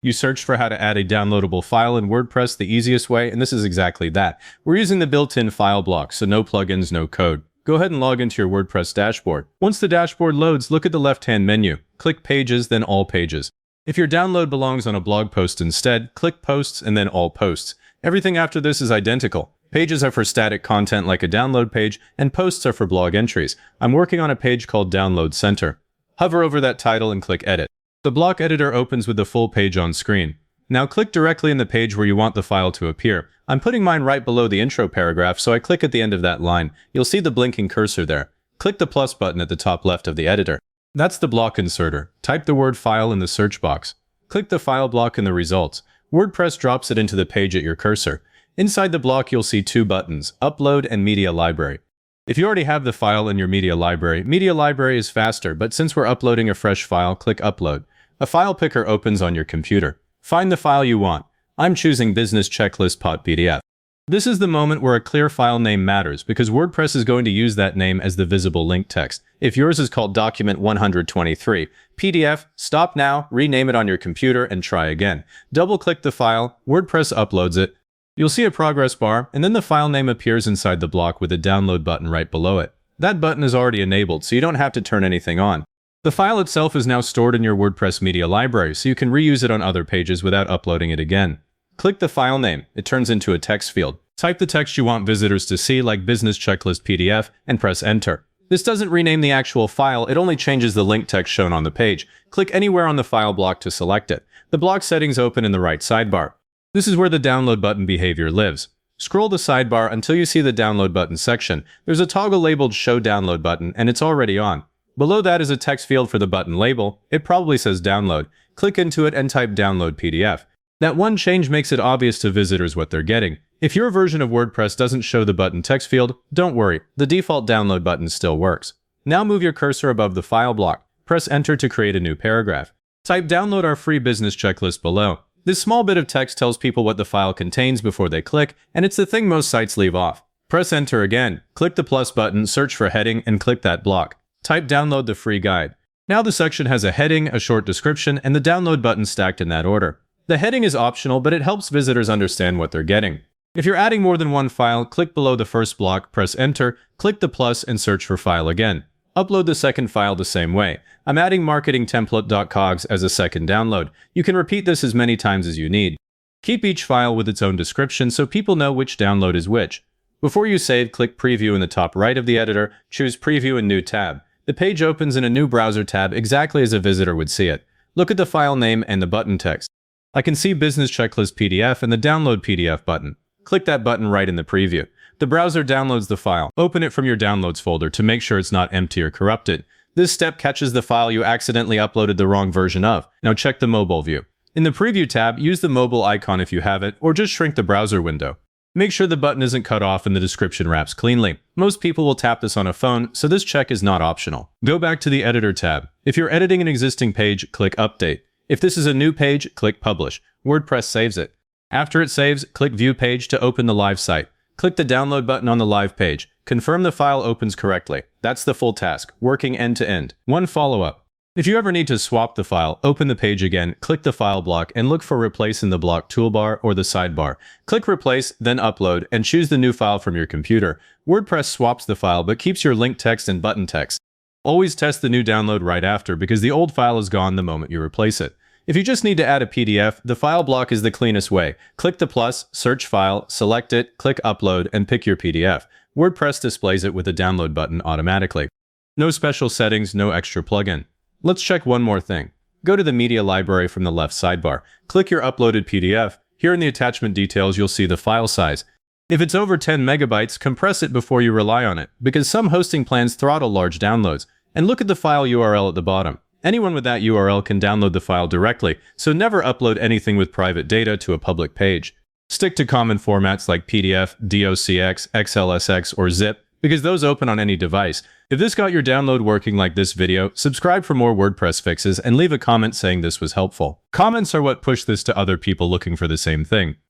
You searched for how to add a downloadable file in WordPress the easiest way, and this is exactly that. We're using the built-in file block, so no plugins, no code. Go ahead and log into your WordPress dashboard. Once the dashboard loads, look at the left-hand menu. Click Pages, then All Pages. If your download belongs on a blog post instead, click Posts and then All Posts. Everything after this is identical. Pages are for static content like a download page, and posts are for blog entries. I'm working on a page called Download Center. Hover over that title and click Edit. The block editor opens with the full page on screen. Now click directly in the page where you want the file to appear. I'm putting mine right below the intro paragraph, so I click at the end of that line. You'll see the blinking cursor there. Click the plus button at the top left of the editor. That's the block inserter. Type the word file in the search box. Click the file block in the results. WordPress drops it into the page at your cursor. Inside the block, you'll see two buttons, Upload and Media Library. If you already have the file in your Media Library is faster, but since we're uploading a fresh file, click Upload. A file picker opens on your computer. Find the file you want. I'm choosing Business Checklist .pdf. This is the moment where a clear file name matters, because WordPress is going to use that name as the visible link text. If yours is called Document 123, PDF, stop now, rename it on your computer, and try again. Double-click the file, WordPress uploads it. You'll see a progress bar, and then the file name appears inside the block with a download button right below it. That button is already enabled, so you don't have to turn anything on. The file itself is now stored in your WordPress Media Library, so you can reuse it on other pages without uploading it again. Click the file name. It turns into a text field. Type the text you want visitors to see, like Business Checklist PDF, and press Enter. This doesn't rename the actual file, it only changes the link text shown on the page. Click anywhere on the file block to select it. The block settings open in the right sidebar. This is where the download button behavior lives. Scroll the sidebar until you see the download button section. There's a toggle labeled Show Download Button, and it's already on. Below that is a text field for the button label. It probably says Download. Click into it and type Download PDF. That one change makes it obvious to visitors what they're getting. If your version of WordPress doesn't show the button text field, don't worry, the default download button still works. Now move your cursor above the file block. Press Enter to create a new paragraph. Type Download our free business checklist below. This small bit of text tells people what the file contains before they click, and it's the thing most sites leave off. Press Enter again. Click the plus button, search for heading, and click that block. Type Download the free guide. Now the section has a heading, a short description, and the download button stacked in that order. The heading is optional, but it helps visitors understand what they're getting. If you're adding more than one file, click below the first block, press Enter, click the plus, and search for file again. Upload the second file the same way. I'm adding marketingtemplate.cogs as a second download. You can repeat this as many times as you need. Keep each file with its own description so people know which download is which. Before you save, click Preview in the top right of the editor, choose Preview in New tab. The page opens in a new browser tab exactly as a visitor would see it. Look at the file name and the button text. I can see Business Checklist PDF and the Download PDF button. Click that button right in the preview. The browser downloads the file. Open it from your Downloads folder to make sure it's not empty or corrupted. This step catches the file you accidentally uploaded the wrong version of. Now check the mobile view. In the Preview tab, use the mobile icon if you have it, or just shrink the browser window. Make sure the button isn't cut off and the description wraps cleanly. Most people will tap this on a phone, so this check is not optional. Go back to the Editor tab. If you're editing an existing page, click Update. If this is a new page, click Publish. WordPress saves it. After it saves, click View Page to open the live site. Click the download button on the live page. Confirm the file opens correctly. That's the full task, working end to end. One follow-up. If you ever need to swap the file, open the page again, click the file block, and look for Replace in the block toolbar or the sidebar. Click Replace, then Upload, and choose the new file from your computer. WordPress swaps the file but keeps your link text and button text. Always test the new download right after because the old file is gone the moment you replace it. If you just need to add a PDF, the file block is the cleanest way. Click the plus, search file, select it, click Upload, and pick your PDF. WordPress displays it with the download button automatically. No special settings, no extra plugin. Let's check one more thing. Go to the Media Library from the left sidebar. Click your uploaded PDF. Here in the attachment details, you'll see the file size. If it's over 10 megabytes, compress it before you rely on it, because some hosting plans throttle large downloads. And look at the file URL at the bottom. Anyone with that URL can download the file directly, so never upload anything with private data to a public page. Stick to common formats like PDF, DOCX, XLSX, or ZIP, because those open on any device. If this got your download working like this video, subscribe for more WordPress fixes and leave a comment saying this was helpful. Comments are what push this to other people looking for the same thing.